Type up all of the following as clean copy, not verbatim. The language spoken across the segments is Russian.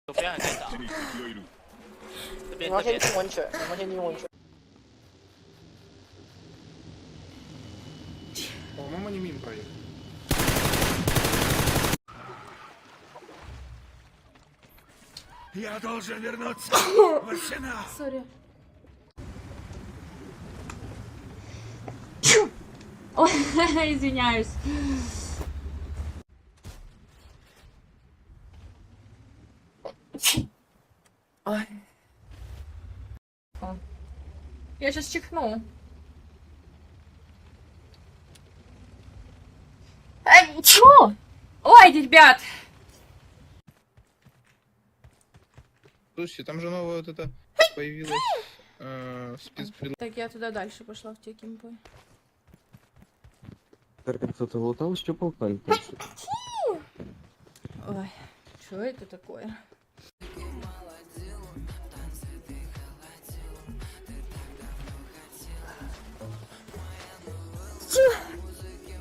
左边还可以打，这边你要先这边进温泉，你要先进温泉。По-моему, не мимо проехал. Я должен вернуться в арсенал. Сори. Ой, извиняюсь. Ой. Я сейчас чихну. Чё? Ой, ребят! Слушайте, там же новая вот это появилась спецпредложение. Так, я туда дальше пошла в те кемпы. Так, кто-то лутал, щупал пальцы. Ой, что это такое?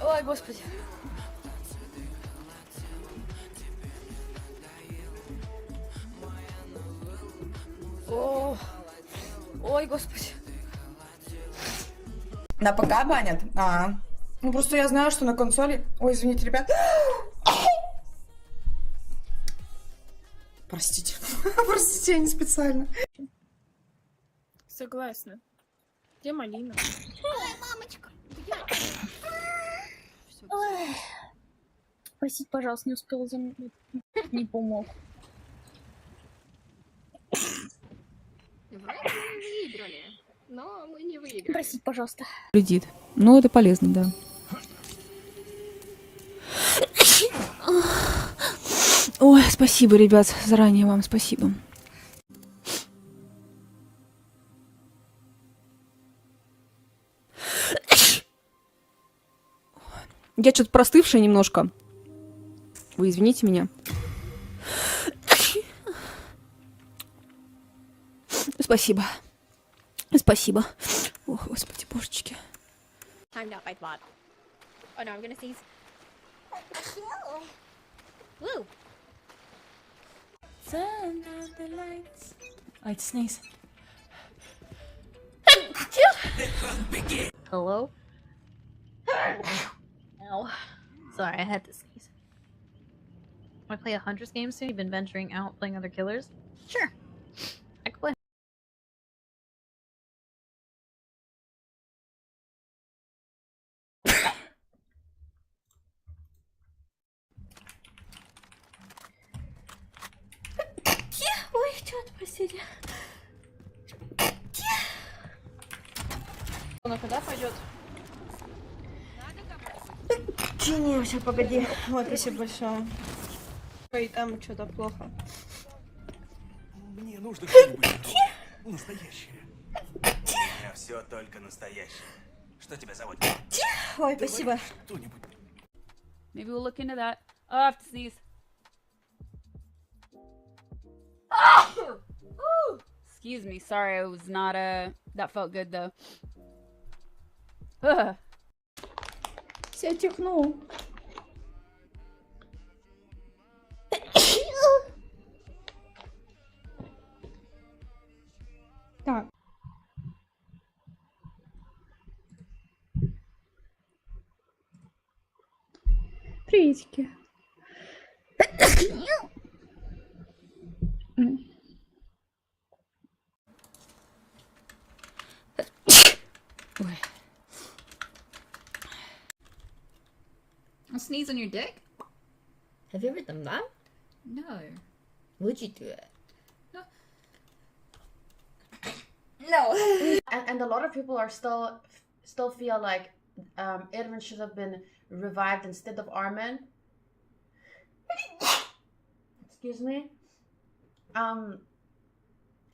Ой, господи. О, ой, господи. На ПК банят? Ну просто я знаю, что на консоли... Ой, извините, ребят. Простите. Простите, я не специально. Согласна. Где малина? Ой. Простите, пожалуйста, не успела заметить. Не помог. Вроде мы выиграли, но мы не выиграли. Простите, пожалуйста. Вредит. Но это полезно, да. Ой, спасибо, ребят, заранее вам спасибо. Я что-то простывшая немножко. Вы извините меня. Спасибо. Спасибо. Ох, господи, божечки. Timed out by Thwad. Oh no, I'm gonna sneeze. Woo! Turn down the lights. I'd sneeze. Hello? Ow. Sorry, I had to sneeze. Want to play a Hunters game soon? You've been venturing out playing other killers? Sure. I could play. Ой, что-то, простите. Ну куда пойдет? Не, все, погоди. Вот, спасибо большое. Ой, там что-то плохо. Мне нужно что-нибудь настоящее. У меня все только настоящее. Что тебя зовут? Ой, спасибо. Что-нибудь. Maybe we'll look into that. Oh, I have to sneeze. Excuse me, sorry, it was not that felt good though. Ugh. Я чихну. Так. Приветики. Ой. I'll sneeze on your dick? Have you ever done that? No. Would you do it? No. And a lot of people are still feel like Edwin should have been revived instead of Armin. Excuse me.